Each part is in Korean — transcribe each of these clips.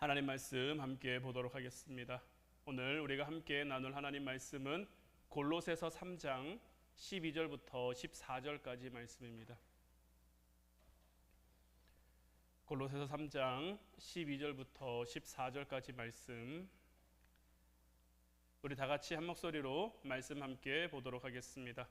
하나님 말씀 함께 보도록 하겠습니다. 오늘 우리가 함께 나눌 하나님 말씀은 골로새서 3장 12절부터 14절까지 말씀입니다. 골로새서 3장 12절부터 14절까지 말씀, 우리 다 같이 한 목소리로 말씀 함께 보도록 하겠습니다.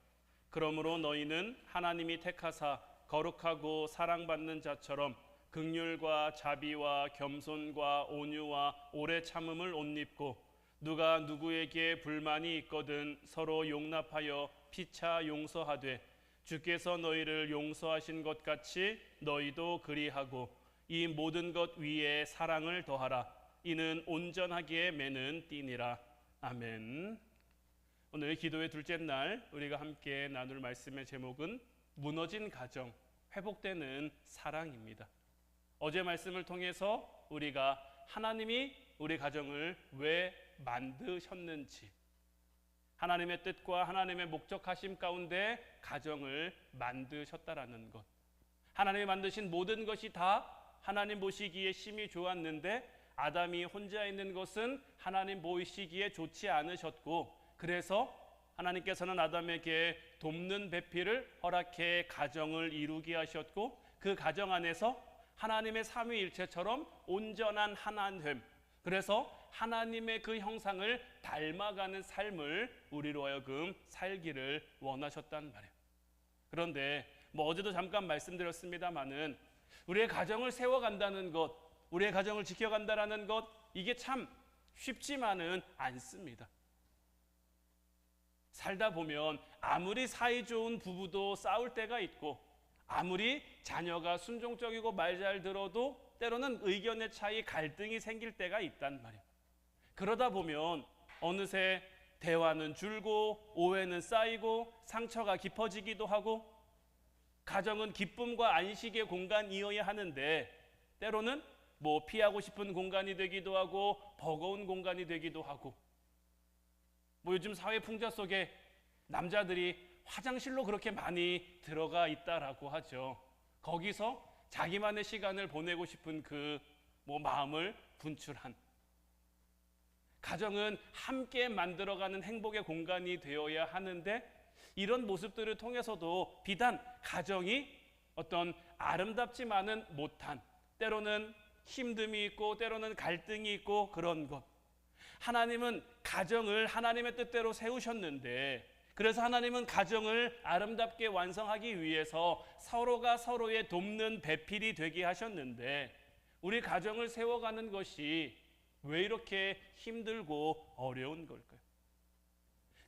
그러므로 너희는 하나님이 택하사 거룩하고 사랑받는 자처럼 긍휼과 자비와 겸손과 온유와 오래 참음을 옷 입고, 누가 누구에게 불만이 있거든 서로 용납하여 피차 용서하되, 주께서 너희를 용서하신 것 같이 너희도 그리하고 이 모든 것 위에 사랑을 더하라. 이는 온전하게 매는 띠니라. 아멘. 오늘 기도의 둘째 날 우리가 함께 나눌 말씀의 제목은 무너진 가정, 회복되는 사랑입니다. 어제 말씀을 통해서 우리가 하나님이 우리 가정을 왜 만드셨는지, 하나님의 뜻과 하나님의 목적하심 가운데 가정을 만드셨다라는 것, 하나님이 만드신 모든 것이 다 하나님 보시기에 심히 좋았는데 아담이 혼자 있는 것은 하나님 보시기에 좋지 않으셨고, 그래서 하나님께서는 아담에게 돕는 배필을 허락해 가정을 이루게 하셨고, 그 가정 안에서 하나님의 삼위일체처럼 온전한 하나됨, 그래서 하나님의 그 형상을 닮아가는 삶을 우리로 하여금 살기를 원하셨단 말이에요. 그런데 어제도 잠깐 말씀드렸습니다마는 우리의 가정을 세워간다는 것, 우리의 가정을 지켜간다는 것, 이게 참 쉽지만은 않습니다. 살다 보면 아무리 사이 좋은 부부도 싸울 때가 있고, 아무리 자녀가 순종적이고 말 잘 들어도 때로는 의견의 차이, 갈등이 생길 때가 있단 말이에요. 그러다 보면 어느새 대화는 줄고 오해는 쌓이고 상처가 깊어지기도 하고, 가정은 기쁨과 안식의 공간이어야 하는데 때로는 피하고 싶은 공간이 되기도 하고 버거운 공간이 되기도 하고, 요즘 사회 풍자 속에 남자들이 화장실로 그렇게 많이 들어가 있다라고 하죠. 거기서 자기만의 시간을 보내고 싶은 그 마음을 분출한, 가정은 함께 만들어가는 행복의 공간이 되어야 하는데, 이런 모습들을 통해서도 비단 가정이 어떤 아름답지만은 못한, 때로는 힘듦이 있고 때로는 갈등이 있고 그런 것, 하나님은 가정을 하나님의 뜻대로 세우셨는데, 그래서 하나님은 가정을 아름답게 완성하기 위해서 서로가 서로의 돕는 배필이 되게 하셨는데, 우리 가정을 세워가는 것이 왜 이렇게 힘들고 어려운 걸까요?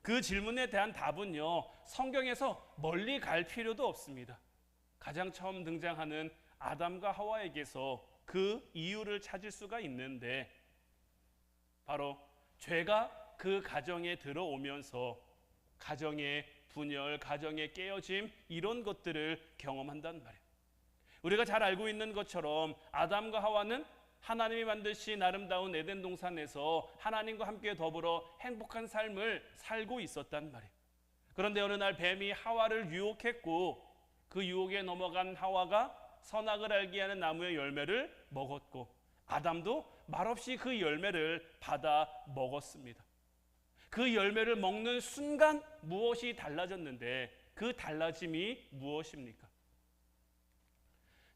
그 질문에 대한 답은요, 성경에서 멀리 갈 필요도 없습니다. 가장 처음 등장하는 아담과 하와에게서 그 이유를 찾을 수가 있는데, 바로 죄가 그 가정에 들어오면서 가정의 분열, 가정의 깨어짐, 이런 것들을 경험한단 말이에요. 우리가 잘 알고 있는 것처럼 아담과 하와는 하나님이 만드신 아름다운 에덴 동산에서 하나님과 함께 더불어 행복한 삶을 살고 있었단 말이에요. 그런데 어느 날 뱀이 하와를 유혹했고, 그 유혹에 넘어간 하와가 선악을 알게 하는 나무의 열매를 먹었고, 아담도 말없이 그 열매를 받아 먹었습니다. 그 열매를 먹는 순간 무엇이 달라졌는데, 그 달라짐이 무엇입니까?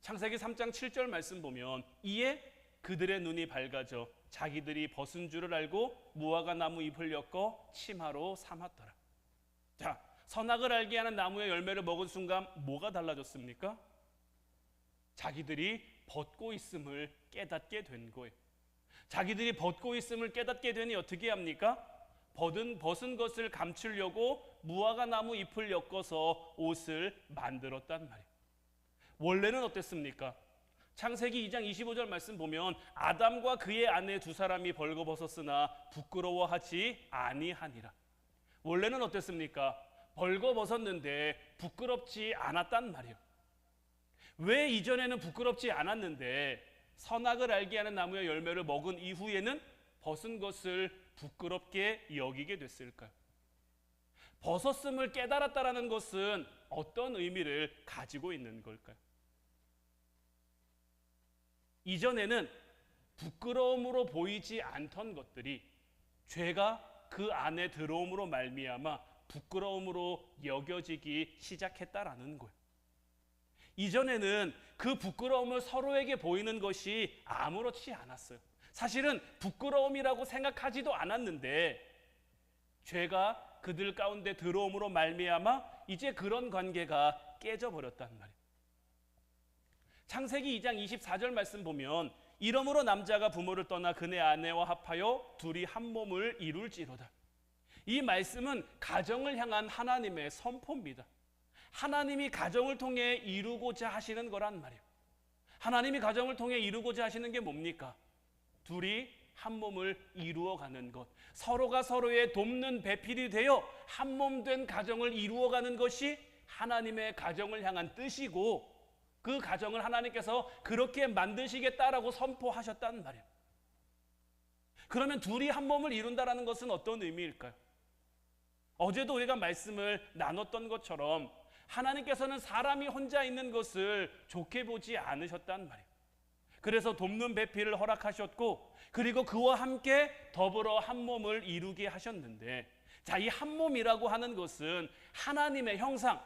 창세기 3장 7절 말씀 보면, 이에 그들의 눈이 밝아져 자기들이 벗은 줄을 알고 무화과 나무 잎을 엮어 치마로 삼았더라. 자, 선악을 알게 하는 나무의 열매를 먹은 순간 뭐가 달라졌습니까? 자기들이 벗고 있음을 깨닫게 된 거예요. 자기들이 벗고 있음을 깨닫게 되니 어떻게 합니까? 벗은 것을 감추려고 무화과 나무 잎을 엮어서 옷을 만들었단 말이에요. 원래는 어땠습니까? 창세기 2장 25절 말씀 보면, 아담과 그의 아내 두 사람이 벌거벗었으나 부끄러워하지 아니하니라. 원래는 어땠습니까? 벌거벗었는데 부끄럽지 않았단 말이에요. 왜 이전에는 부끄럽지 않았는데 선악을 알게 하는 나무의 열매를 먹은 이후에는 벗은 것을 부끄럽게 여기게 됐을까요? 벗었음을 깨달았다라는 것은 어떤 의미를 가지고 있는 걸까요? 이전에는 부끄러움으로 보이지 않던 것들이 죄가 그 안에 들어옴으로 말미암아 부끄러움으로 여겨지기 시작했다라는 거예요. 이전에는 그 부끄러움을 서로에게 보이는 것이 아무렇지 않았어요. 사실은 부끄러움이라고 생각하지도 않았는데 죄가 그들 가운데 들어옴으로 말미암아 이제 그런 관계가 깨져버렸단 말이에요. 창세기 2장 24절 말씀 보면 이러므로 남자가 부모를 떠나 그네 아내와 합하여 둘이 한 몸을 이룰지로다. 이 말씀은 가정을 향한 하나님의 선포입니다. 하나님이 가정을 통해 이루고자 하시는 거란 말이에요. 하나님이 가정을 통해 이루고자 하시는 게 뭡니까? 둘이 한 몸을 이루어가는 것, 서로가 서로의 돕는 배필이 되어 한 몸 된 가정을 이루어가는 것이 하나님의 가정을 향한 뜻이고 그 가정을 하나님께서 그렇게 만드시겠다라고 선포하셨다는 말이에요. 그러면 둘이 한 몸을 이룬다는 것은 어떤 의미일까요? 어제도 우리가 말씀을 나눴던 것처럼 하나님께서는 사람이 혼자 있는 것을 좋게 보지 않으셨단 말이에요. 그래서 돕는 배필을 허락하셨고 그리고 그와 함께 더불어 한 몸을 이루게 하셨는데 자, 이 한 몸이라고 하는 것은 하나님의 형상,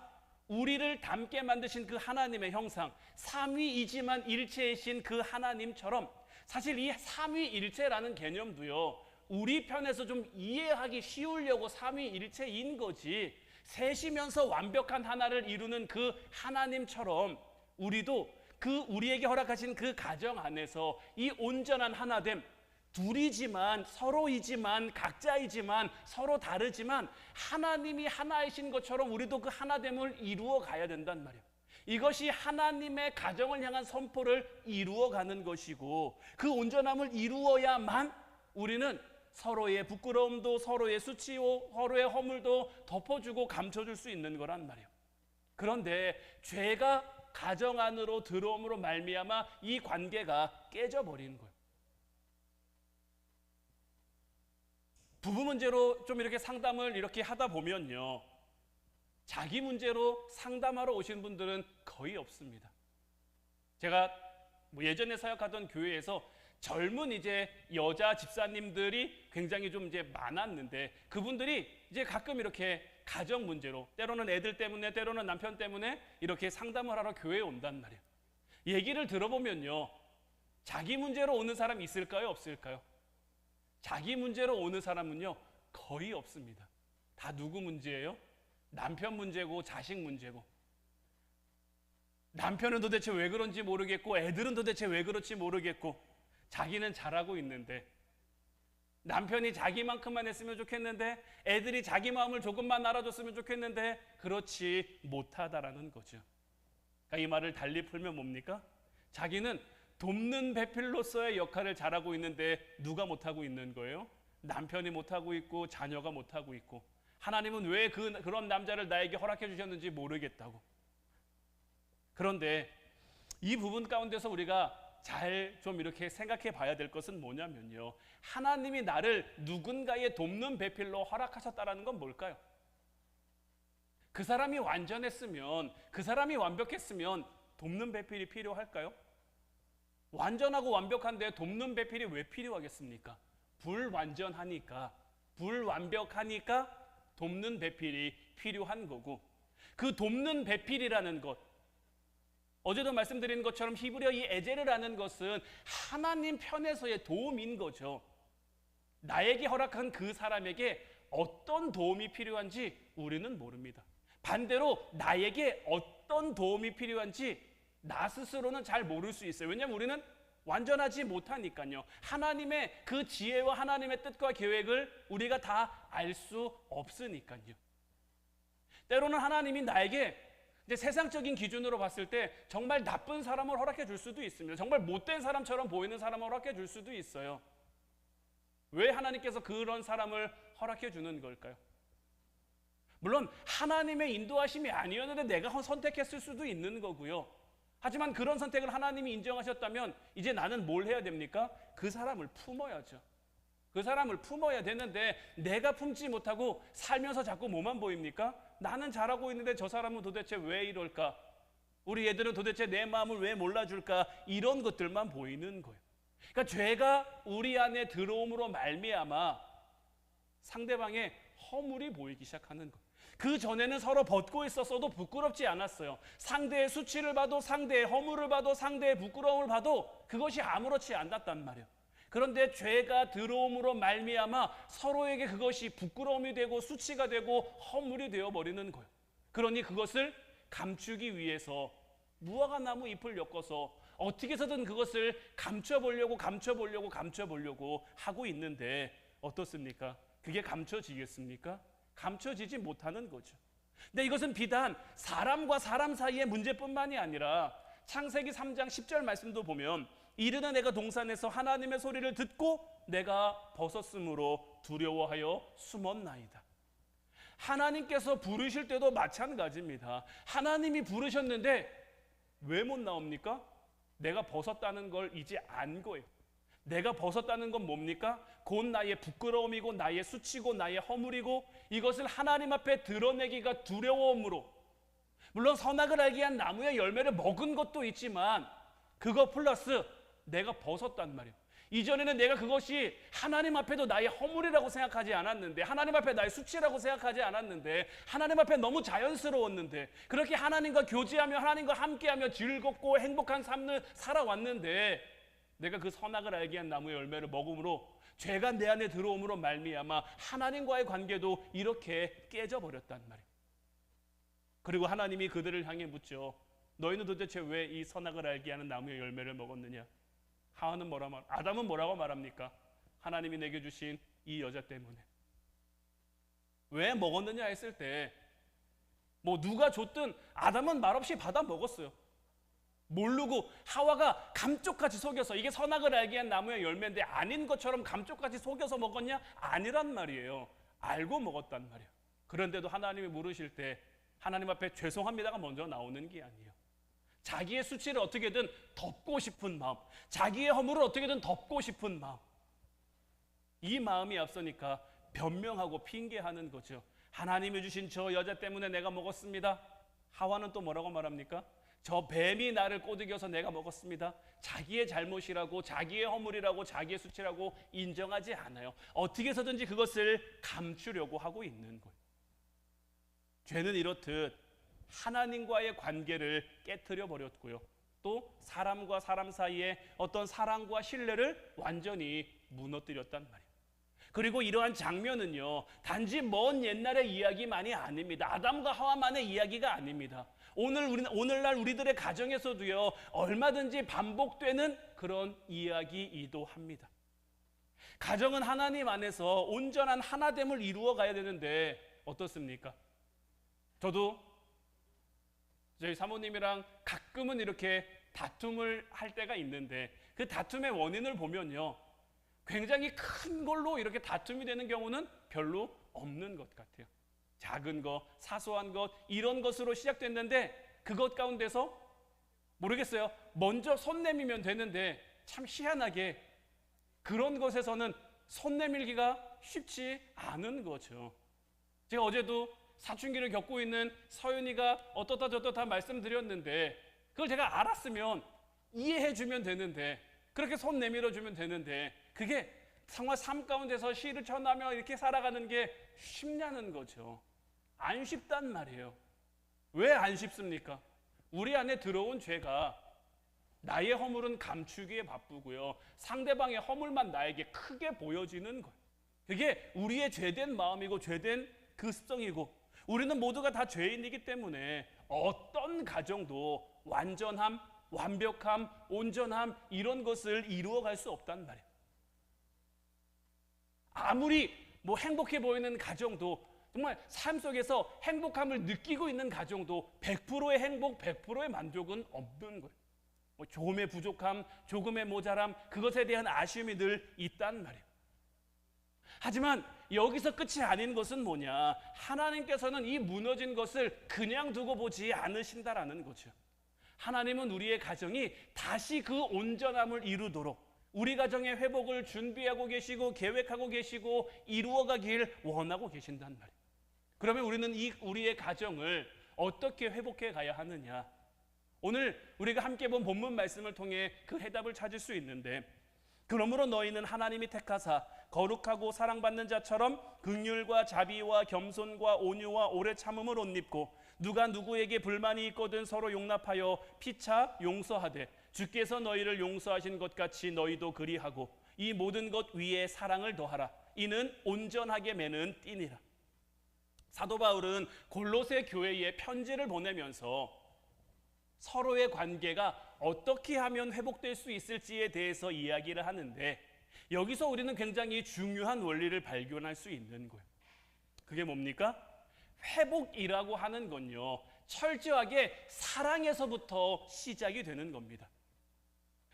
우리를 닮게 만드신 그 하나님의 형상, 삼위이지만 일체이신 그 하나님처럼 사실 이 삼위일체라는 개념도요 우리 편에서 좀 이해하기 쉬우려고 삼위일체인 거지 셋이면서 완벽한 하나를 이루는 그 하나님처럼 우리도 그 우리에게 허락하신 그 가정 안에서 이 온전한 하나됨, 둘이지만 서로이지만 각자이지만 서로 다르지만 하나님이 하나이신 것처럼 우리도 그 하나됨을 이루어 가야 된단 말이에요. 이것이 하나님의 가정을 향한 선포를 이루어가는 것이고 그 온전함을 이루어야만 우리는 서로의 부끄러움도 서로의 수치고 서로의 허물도 덮어주고 감춰줄 수 있는 거란 말이에요. 그런데 죄가 가정 안으로 들어옴으로 말미암아 이 관계가 깨져버리는 거예요. 부부 문제로 좀 이렇게 상담을 이렇게 하다 보면요 자기 문제로 상담하러 오신 분들은 거의 없습니다. 제가 예전에 사역하던 교회에서 젊은 이제 여자 집사님들이 굉장히 좀 이제 많았는데 그분들이 이제 가끔 이렇게 가정 문제로 때로는 애들 때문에 때로는 남편 때문에 이렇게 상담을 하러 교회에 온단 말이에요. 얘기를 들어보면요 자기 문제로 오는 사람이 있을까요? 없을까요? 자기 문제로 오는 사람은요 거의 없습니다. 다 누구 문제예요? 남편 문제고 자식 문제고 남편은 도대체 왜 그런지 모르겠고 애들은 도대체 왜 그렇지 모르겠고 자기는 잘하고 있는데 남편이 자기만큼만 했으면 좋겠는데 애들이 자기 마음을 조금만 알아줬으면 좋겠는데 그렇지 못하다라는 거죠. 그러니까 이 말을 달리 풀면 뭡니까? 자기는 돕는 배필로서의 역할을 잘하고 있는데 누가 못하고 있는 거예요? 남편이 못하고 있고 자녀가 못하고 있고 하나님은 왜 그런 남자를 나에게 허락해 주셨는지 모르겠다고. 그런데 이 부분 가운데서 우리가 잘 좀 이렇게 생각해 봐야 될 것은 뭐냐면요 하나님이 나를 누군가의 돕는 배필로 허락하셨다는 건 뭘까요? 그 사람이 완전했으면 그 사람이 완벽했으면 돕는 배필이 필요할까요? 완전하고 완벽한데 돕는 배필이 왜 필요하겠습니까? 불완전하니까 불완벽하니까 돕는 배필이 필요한 거고 그 돕는 배필이라는 것 어제도 말씀드린 것처럼 히브리어 이 에제르라는 것은 하나님 편에서의 도움인 거죠. 나에게 허락한 그 사람에게 어떤 도움이 필요한지 우리는 모릅니다. 반대로 나에게 어떤 도움이 필요한지 나 스스로는 잘 모를 수 있어요. 왜냐하면 우리는 완전하지 못하니까요. 하나님의 그 지혜와 하나님의 뜻과 계획을 우리가 다 알 수 없으니까요. 때로는 하나님이 나에게 이제 세상적인 기준으로 봤을 때 정말 나쁜 사람을 허락해 줄 수도 있습니다. 정말 못된 사람처럼 보이는 사람을 허락해 줄 수도 있어요. 왜 하나님께서 그런 사람을 허락해 주는 걸까요? 물론 하나님의 인도하심이 아니었는데 내가 선택했을 수도 있는 거고요. 하지만 그런 선택을 하나님이 인정하셨다면 이제 나는 뭘 해야 됩니까? 그 사람을 품어야죠. 그 사람을 품어야 되는데 내가 품지 못하고 살면서 자꾸 뭐만 보입니까? 나는 잘하고 있는데 저 사람은 도대체 왜 이럴까? 우리 애들은 도대체 내 마음을 왜 몰라줄까? 이런 것들만 보이는 거예요. 그러니까 죄가 우리 안에 들어옴으로 말미암아 상대방의 허물이 보이기 시작하는 것. 그 전에는 서로 벗고 있었어도 부끄럽지 않았어요. 상대의 수치를 봐도, 상대의 허물을 봐도, 상대의 부끄러움을 봐도 그것이 아무렇지 않았단 말이에요. 그런데 죄가 들어옴으로 말미암아 서로에게 그것이 부끄러움이 되고 수치가 되고 허물이 되어버리는 거예요. 그러니 그것을 감추기 위해서 무화과나무 잎을 엮어서 어떻게 해서든 그것을 감춰보려고 하고 있는데 어떻습니까? 그게 감춰지겠습니까? 감춰지지 못하는 거죠. 근데 이것은 비단 사람과 사람 사이의 문제뿐만이 아니라 창세기 3장 10절 말씀도 보면 이르는 애가 동산에서 하나님의 소리를 듣고 내가 벗었으므로 두려워하여 숨었나이다. 하나님께서 부르실 때도 마찬가지입니다. 하나님이 부르셨는데 왜 못 나옵니까? 내가 벗었다는 걸 이제 안 거예요. 내가 벗었다는 건 뭡니까? 곧 나의 부끄러움이고 나의 수치고 나의 허물이고 이것을 하나님 앞에 드러내기가 두려움으로, 물론 선악을 알게 한 나무의 열매를 먹은 것도 있지만 그거 플러스 내가 벗었단 말이에요. 이전에는 내가 그것이 하나님 앞에도 나의 허물이라고 생각하지 않았는데, 하나님 앞에 나의 수치라고 생각하지 않았는데, 하나님 앞에 너무 자연스러웠는데, 그렇게 하나님과 교제하며 하나님과 함께하며 즐겁고 행복한 삶을 살아왔는데 내가 그 선악을 알게 한 나무의 열매를 먹음으로 죄가 내 안에 들어옴으로 말미암아 하나님과의 관계도 이렇게 깨져버렸단 말이에요. 그리고 하나님이 그들을 향해 묻죠. 너희는 도대체 왜 이 선악을 알게 하는 나무의 열매를 먹었느냐? 아담은 뭐라고 말합니까? 하나님이 내게 주신 이 여자 때문에. 왜 먹었느냐 했을 때 뭐 누가 줬든 아담은 말없이 받아 먹었어요. 모르고 하와가 감쪽같이 속여서, 이게 선악을 알게 한 나무의 열매인데 아닌 것처럼 감쪽같이 속여서 먹었냐? 아니란 말이에요. 알고 먹었단 말이에요. 그런데도 하나님이 물으실 때 하나님 앞에 죄송합니다가 먼저 나오는 게 아니에요. 자기의 수치를 어떻게든 덮고 싶은 마음, 자기의 허물을 어떻게든 덮고 싶은 마음, 이 마음이 앞서니까 변명하고 핑계하는 거죠. 하나님이 주신 저 여자 때문에 내가 먹었습니다. 하와는 또 뭐라고 말합니까? 저 뱀이 나를 꼬드겨서 내가 먹었습니다. 자기의 잘못이라고, 자기의 허물이라고, 자기의 수치라고 인정하지 않아요. 어떻게 해서든지 그것을 감추려고 하고 있는 거예요. 죄는 이렇듯 하나님과의 관계를 깨트려 버렸고요. 또 사람과 사람 사이에 어떤 사랑과 신뢰를 완전히 무너뜨렸단 말이에요. 그리고 이러한 장면은요, 단지 먼 옛날의 이야기만이 아닙니다. 아담과 하와만의 이야기가 아닙니다. 오늘날 우리들의 가정에서도요, 얼마든지 반복되는 그런 이야기이기도 합니다. 가정은 하나님 안에서 온전한 하나됨을 이루어 가야 되는데 어떻습니까? 저도 저희 사모님이랑 가끔은 이렇게 다툼을 할 때가 있는데 그 다툼의 원인을 보면요, 굉장히 큰 걸로 이렇게 다툼이 되는 경우는 별로 없는 것 같아요. 작은 것, 사소한 것, 이런 것으로 시작됐는데 그것 가운데서 모르겠어요. 먼저 손 내밀면 되는데 참 희한하게 그런 것에서는 손 내밀기가 쉽지 않은 거죠. 제가 어제도 사춘기를 겪고 있는 서윤이가 어떻다 저떻다 말씀드렸는데 그걸 제가 알았으면 이해해주면 되는데, 그렇게 손 내밀어주면 되는데, 그게 정말 삶 가운데서 시를 쳐나며 이렇게 살아가는 게 쉽냐는 거죠. 안 쉽단 말이에요. 왜 안 쉽습니까? 우리 안에 들어온 죄가 나의 허물은 감추기에 바쁘고요, 상대방의 허물만 나에게 크게 보여지는 거예요. 그게 우리의 죄된 마음이고 죄된 그 습성이고, 우리는 모두가 다 죄인이기 때문에 어떤 가정도 완전함, 완벽함, 온전함, 이런 것을 이루어갈 수 없단 말이에요. 아무리 행복해 보이는 가정도, 정말 삶 속에서 행복함을 느끼고 있는 가정도 100%의 행복, 100%의 만족은 없는 거예요. 조금의 부족함, 조금의 모자람, 그것에 대한 아쉬움이 늘 있단 말이에요. 하지만 여기서 끝이 아닌 것은 뭐냐? 하나님께서는 이 무너진 것을 그냥 두고 보지 않으신다라는 거죠. 하나님은 우리의 가정이 다시 그 온전함을 이루도록 우리 가정의 회복을 준비하고 계시고 계획하고 계시고 이루어가길 원하고 계신단 말이에요. 그러면 우리는 우리의 가정을 어떻게 회복해 가야 하느냐? 오늘 우리가 함께 본 본문 말씀을 통해 그 해답을 찾을 수 있는데, 그러므로 너희는 하나님이 택하사 거룩하고 사랑받는 자처럼 긍휼과 자비와 겸손과 온유와 오래 참음을 옷 입고 누가 누구에게 불만이 있거든 서로 용납하여 피차 용서하되 주께서 너희를 용서하신 것 같이 너희도 그리하고 이 모든 것 위에 사랑을 더하라. 이는 온전하게 매는 띠니라. 사도 바울은 골로새 교회에 편지를 보내면서 서로의 관계가 어떻게 하면 회복될 수 있을지에 대해서 이야기를 하는데, 여기서 우리는 굉장히 중요한 원리를 발견할 수 있는 거예요. 그게 뭡니까? 회복이라고 하는 건요, 철저하게 사랑에서부터 시작이 되는 겁니다.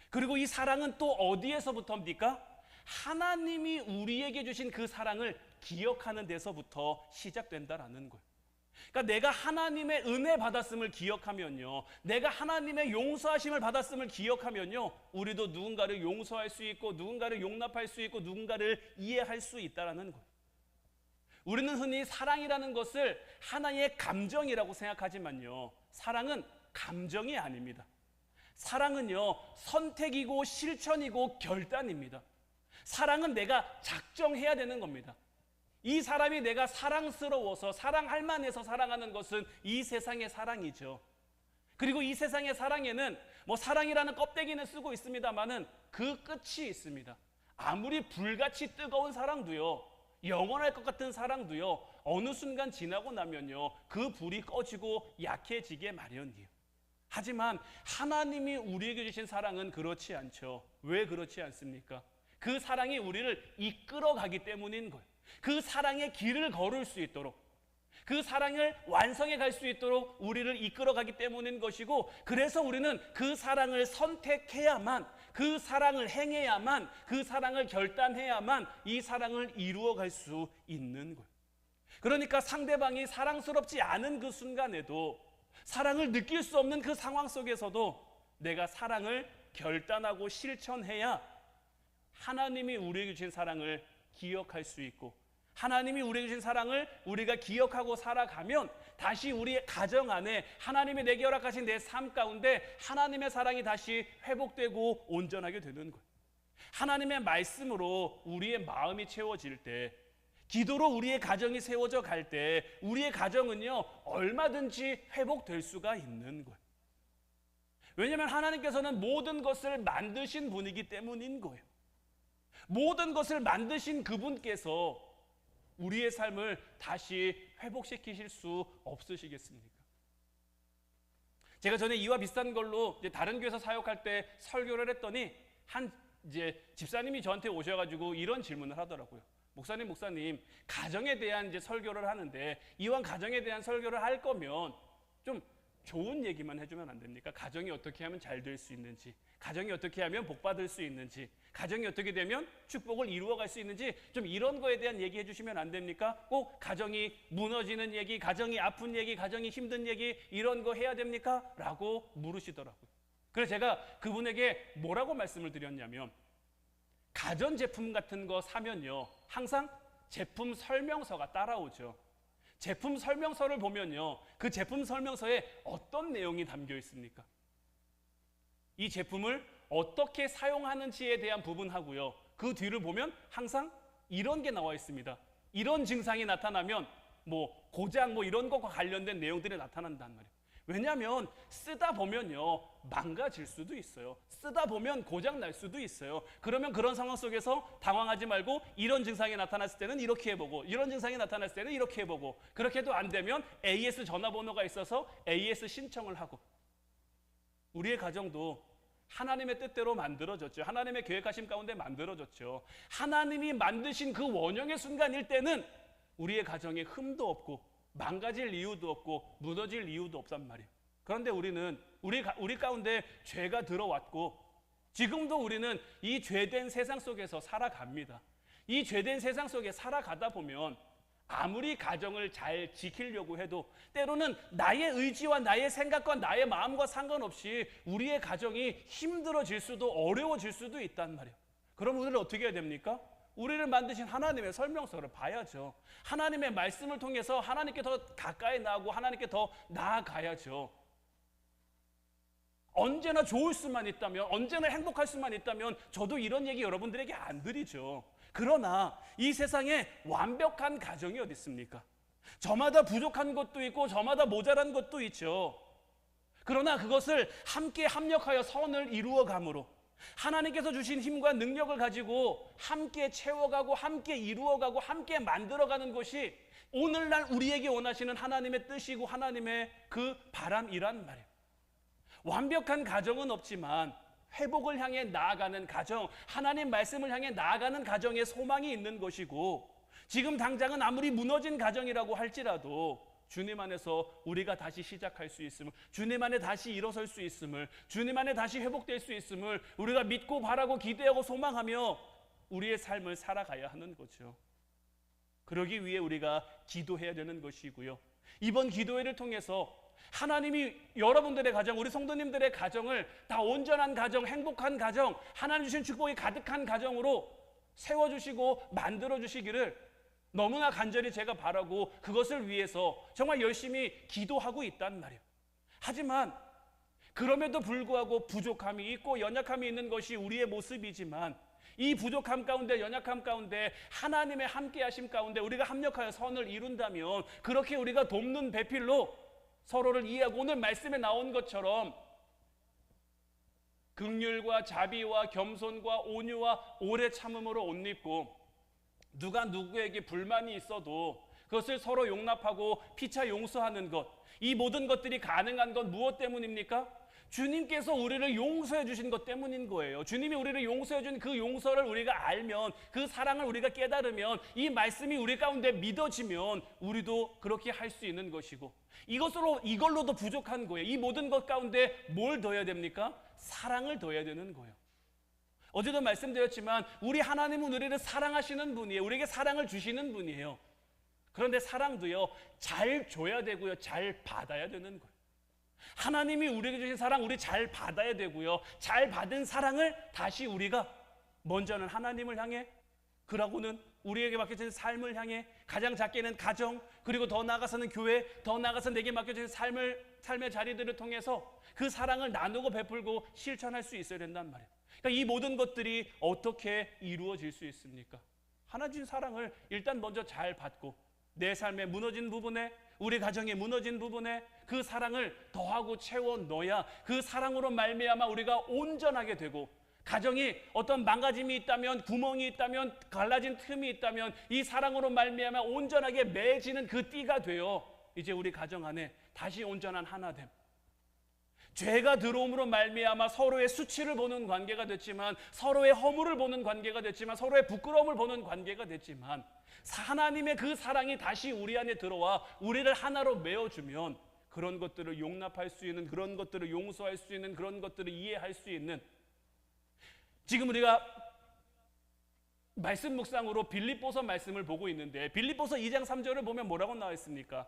그리고 이 사랑은 또 어디에서부터입니까? 하나님이 우리에게 주신 그 사랑을 기억하는 데서부터 시작된다라는 거예요. 그러니까 내가 하나님의 은혜 받았음을 기억하면요, 내가 하나님의 용서하심을 받았음을 기억하면요, 우리도 누군가를 용서할 수 있고 누군가를 용납할 수 있고 누군가를 이해할 수 있다라는 거예요. 우리는 흔히 사랑이라는 것을 하나의 감정이라고 생각하지만요, 사랑은 감정이 아닙니다. 사랑은요, 선택이고 실천이고 결단입니다. 사랑은 내가 작정해야 되는 겁니다. 이 사람이 내가 사랑스러워서 사랑할 만해서 사랑하는 것은 이 세상의 사랑이죠. 그리고 이 세상의 사랑에는 뭐 사랑이라는 껍데기는 쓰고 있습니다만은 그 끝이 있습니다. 아무리 불같이 뜨거운 사랑도요, 영원할 것 같은 사랑도요, 어느 순간 지나고 나면요, 그 불이 꺼지고 약해지게 마련이에요. 하지만 하나님이 우리에게 주신 사랑은 그렇지 않죠. 왜 그렇지 않습니까? 그 사랑이 우리를 이끌어가기 때문인 거예요. 그 사랑의 길을 걸을 수 있도록, 그 사랑을 완성해 갈 수 있도록 우리를 이끌어가기 때문인 것이고, 그래서 우리는 그 사랑을 선택해야만, 그 사랑을 행해야만, 그 사랑을 결단해야만 이 사랑을 이루어갈 수 있는 거예요. 그러니까 상대방이 사랑스럽지 않은 그 순간에도, 사랑을 느낄 수 없는 그 상황 속에서도 내가 사랑을 결단하고 실천해야 하나님이 우리에게 주신 사랑을 기억할 수 있고, 하나님이 우리에게 주신 사랑을 우리가 기억하고 살아가면 다시 우리의 가정 안에 하나님이 내게 허락하신 내 삶 가운데 하나님의 사랑이 다시 회복되고 온전하게 되는 거예요. 하나님의 말씀으로 우리의 마음이 채워질 때, 기도로 우리의 가정이 세워져 갈 때 우리의 가정은요, 얼마든지 회복될 수가 있는 거예요. 왜냐하면 하나님께서는 모든 것을 만드신 분이기 때문인 거예요. 모든 것을 만드신 그분께서 우리의 삶을 다시 회복시키실 수 없으시겠습니까? 제가 전에 이와 비슷한 걸로 이제 다른 교회에서 사역할 때 설교를 했더니 한 이제 집사님이 저한테 오셔가지고 이런 질문을 하더라고요. 목사님, 가정에 대한 이제 설교를 하는데 이왕 가정에 대한 설교를 할 거면 좀 좋은 얘기만 해주면 안 됩니까? 가정이 어떻게 하면 잘 될 수 있는지, 가정이 어떻게 하면 복 받을 수 있는지, 가정이 어떻게 되면 축복을 이루어갈 수 있는지, 좀 이런 거에 대한 얘기 해주시면 안 됩니까? 꼭 가정이 무너지는 얘기, 가정이 아픈 얘기, 가정이 힘든 얘기, 이런 거 해야 됩니까? 라고 물으시더라고요. 그래서 제가 그분에게 뭐라고 말씀을 드렸냐면, 가전제품 같은 거 사면요, 항상 제품 설명서가 따라오죠. 제품 설명서를 보면요, 그 제품 설명서에 어떤 내용이 담겨 있습니까? 이 제품을 어떻게 사용하는지에 대한 부분하고요, 그 뒤를 보면 항상 이런 게 나와 있습니다. 이런 증상이 나타나면 뭐 고장 뭐 이런 것과 관련된 내용들이 나타난단 말이에요. 왜냐하면 쓰다 보면요, 망가질 수도 있어요. 쓰다 보면 고장 날 수도 있어요. 그러면 그런 상황 속에서 당황하지 말고 이런 증상이 나타났을 때는 이렇게 해보고, 이런 증상이 나타났을 때는 이렇게 해보고, 그렇게도 안 되면 AS 전화번호가 있어서 AS 신청을 하고. 우리의 가정도 하나님의 뜻대로 만들어졌죠. 하나님의 계획하심 가운데 만들어졌죠. 하나님이 만드신 그 원형의 순간일 때는 우리의 가정에 흠도 없고 망가질 이유도 없고 무너질 이유도 없단 말이에요. 그런데 우리는 우리 가운데 죄가 들어왔고 지금도 우리는 이 죄된 세상 속에서 살아갑니다. 이 죄된 세상 속에 살아가다 보면 아무리 가정을 잘 지키려고 해도 때로는 나의 의지와 나의 생각과 나의 마음과 상관없이 우리의 가정이 힘들어질 수도 어려워질 수도 있단 말이에요. 그럼 우리는 어떻게 해야 됩니까? 우리를 만드신 하나님의 설명서를 봐야죠. 하나님의 말씀을 통해서 하나님께 더 가까이 나아가고 하나님께 더 나아가야죠. 언제나 좋을 수만 있다면, 언제나 행복할 수만 있다면 저도 이런 얘기 여러분들에게 안 드리죠. 그러나 이 세상에 완벽한 가정이 어디 있습니까? 저마다 부족한 것도 있고 저마다 모자란 것도 있죠. 그러나 그것을 함께 합력하여 선을 이루어감으로 하나님께서 주신 힘과 능력을 가지고 함께 채워가고 함께 이루어가고 함께 만들어가는 것이 오늘날 우리에게 원하시는 하나님의 뜻이고 하나님의 그 바람이란 말이에요. 완벽한 가정은 없지만 회복을 향해 나아가는 가정, 하나님 말씀을 향해 나아가는 가정에 소망이 있는 것이고, 지금 당장은 아무리 무너진 가정이라고 할지라도 주님 안에서 우리가 다시 시작할 수 있음을, 주님 안에 다시 일어설 수 있음을, 주님 안에 다시 회복될 수 있음을 우리가 믿고 바라고 기대하고 소망하며 우리의 삶을 살아가야 하는 거죠. 그러기 위해 우리가 기도해야 되는 것이고요. 이번 기도회를 통해서 하나님이 여러분들의 가정, 우리 성도님들의 가정을 다 온전한 가정, 행복한 가정, 하나님 주신 축복이 가득한 가정으로 세워주시고 만들어주시기를 너무나 간절히 제가 바라고 그것을 위해서 정말 열심히 기도하고 있단 말이에요. 하지만 그럼에도 불구하고 부족함이 있고 연약함이 있는 것이 우리의 모습이지만, 이 부족함 가운데, 연약함 가운데, 하나님의 함께 하심 가운데 우리가 합력하여 선을 이룬다면, 그렇게 우리가 돕는 배필로 서로를 이해하고 오늘 말씀에 나온 것처럼 긍휼과 자비와 겸손과 온유와 오래 참음으로 옷 입고, 누가 누구에게 불만이 있어도 그것을 서로 용납하고 피차 용서하는 것, 이 모든 것들이 가능한 건 무엇 때문입니까? 주님께서 우리를 용서해 주신 것 때문인 거예요. 주님이 우리를 용서해 준 그 용서를 우리가 알면, 그 사랑을 우리가 깨달으면, 이 말씀이 우리 가운데 믿어지면 우리도 그렇게 할 수 있는 것이고, 이걸로도 부족한 거예요. 이 모든 것 가운데 뭘 더해야 됩니까? 사랑을 더해야 되는 거예요. 어제도 말씀드렸지만 우리 하나님은 우리를 사랑하시는 분이에요. 우리에게 사랑을 주시는 분이에요. 그런데 사랑도요, 잘 줘야 되고요, 잘 받아야 되는 거예요. 하나님이 우리에게 주신 사랑 우리 잘 받아야 되고요, 잘 받은 사랑을 다시 우리가 먼저는 하나님을 향해, 그러고는 우리에게 맡겨진 삶을 향해, 가장 작게는 가정, 그리고 더 나아가서는 교회, 더 나아가서 내게 맡겨진 삶의 자리들을 통해서 그 사랑을 나누고 베풀고 실천할 수 있어야 된단 말이에요. 그러니까 이 모든 것들이 어떻게 이루어질 수 있습니까? 하나님 주신 사랑을 일단 먼저 잘 받고, 내 삶에 무너진 부분에, 우리 가정에 무너진 부분에 그 사랑을 더하고 채워 넣어야 그 사랑으로 말미암아 우리가 온전하게 되고, 가정이 어떤 망가짐이 있다면, 구멍이 있다면, 갈라진 틈이 있다면 이 사랑으로 말미암아 온전하게 맺어지는 그 띠가 되어 이제 우리 가정 안에 다시 온전한 하나됨. 죄가 들어옴으로 말미암아 서로의 수치를 보는 관계가 됐지만, 서로의 허물을 보는 관계가 됐지만, 서로의 부끄러움을 보는 관계가 됐지만, 하나님의 그 사랑이 다시 우리 안에 들어와 우리를 하나로 메어주면 그런 것들을 용납할 수 있는, 그런 것들을 용서할 수 있는, 그런 것들을 이해할 수 있는, 지금 우리가 말씀 묵상으로 빌립보서 말씀을 보고 있는데, 빌립보서 2장 3절을 보면 뭐라고 나와 있습니까?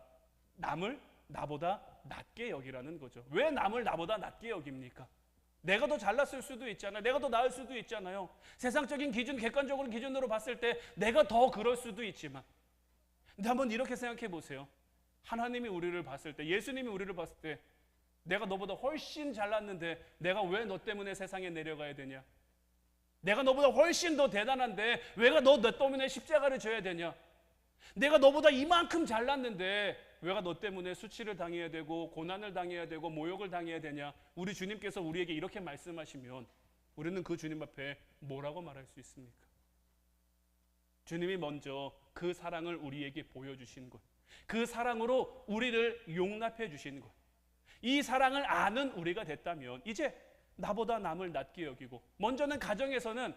남을 나보다 낮게 여기라는 거죠. 왜 남을 나보다 낮게 여깁니까? 내가 더 잘났을 수도 있잖아요. 내가 더 나을 수도 있잖아요. 세상적인 기준, 객관적으로 기준으로 봤을 때 내가 더 그럴 수도 있지만, 근데 한번 이렇게 생각해 보세요. 하나님이 우리를 봤을 때, 예수님이 우리를 봤을 때, 내가 너보다 훨씬 잘났는데 내가 왜 너 때문에 세상에 내려가야 되냐? 내가 너보다 훨씬 더 대단한데 왜가 너 때문에 십자가를 져야 되냐? 내가 너보다 이만큼 잘났는데 왜가 너 때문에 수치를 당해야 되고 고난을 당해야 되고 모욕을 당해야 되냐? 우리 주님께서 우리에게 이렇게 말씀하시면 우리는 그 주님 앞에 뭐라고 말할 수 있습니까? 주님이 먼저 그 사랑을 우리에게 보여주신 것, 그 사랑으로 우리를 용납해 주신 것, 이 사랑을 아는 우리가 됐다면 이제 나보다 남을 낮게 여기고, 먼저는 가정에서는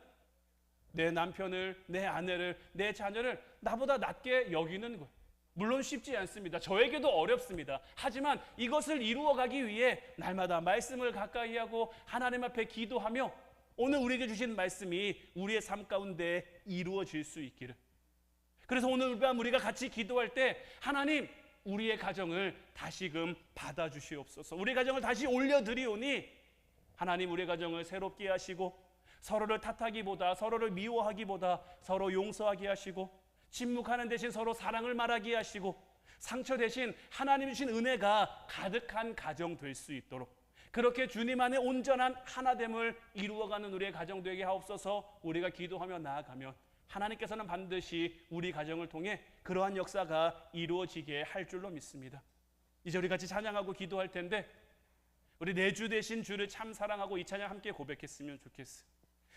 내 남편을, 내 아내를, 내 자녀를 나보다 낮게 여기는 것, 물론 쉽지 않습니다. 저에게도 어렵습니다. 하지만 이것을 이루어가기 위해 날마다 말씀을 가까이 하고 하나님 앞에 기도하며 오늘 우리에게 주신 말씀이 우리의 삶 가운데 이루어질 수 있기를. 그래서 오늘 밤 우리가 같이 기도할 때 하나님, 우리의 가정을 다시금 받아주시옵소서. 우리 가정을 다시 올려드리오니 하나님 우리의 가정을 새롭게 하시고, 서로를 탓하기보다, 서로를 미워하기보다 서로 용서하게 하시고, 침묵하는 대신 서로 사랑을 말하게 하시고, 상처 대신 하나님 주신 은혜가 가득한 가정 될 수 있도록, 그렇게 주님 안에 온전한 하나됨을 이루어가는 우리의 가정 되게 하옵소서. 우리가 기도하며 나아가면 하나님께서는 반드시 우리 가정을 통해 그러한 역사가 이루어지게 할 줄로 믿습니다. 이제 우리 같이 찬양하고 기도할 텐데, 우리 내 주 되신 주를 참 사랑하고 이 찬양 함께 고백했으면 좋겠어요.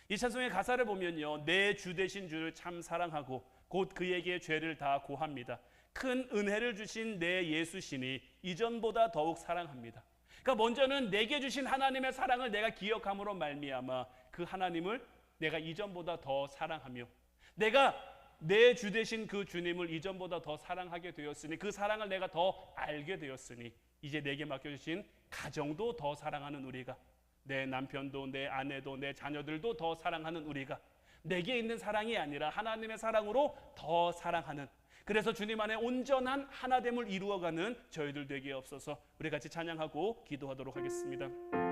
이 찬송의 가사를 보면요, 내 주 되신 주를 참 사랑하고 곧 그에게 죄를 다 고합니다. 큰 은혜를 주신 내 예수시니 이전보다 더욱 사랑합니다. 그러니까 먼저는 내게 주신 하나님의 사랑을 내가 기억함으로 말미암아 그 하나님을 내가 이전보다 더 사랑하며, 내가 내 주 되신 그 주님을 이전보다 더 사랑하게 되었으니, 그 사랑을 내가 더 알게 되었으니, 이제 내게 맡겨주신 가정도 더 사랑하는 우리가, 내 남편도 내 아내도 내 자녀들도 더 사랑하는 우리가, 내게 있는 사랑이 아니라 하나님의 사랑으로 더 사랑하는, 그래서 주님 안에 온전한 하나됨을 이루어가는 저희들 되게 없어서 우리 같이 찬양하고 기도하도록 하겠습니다.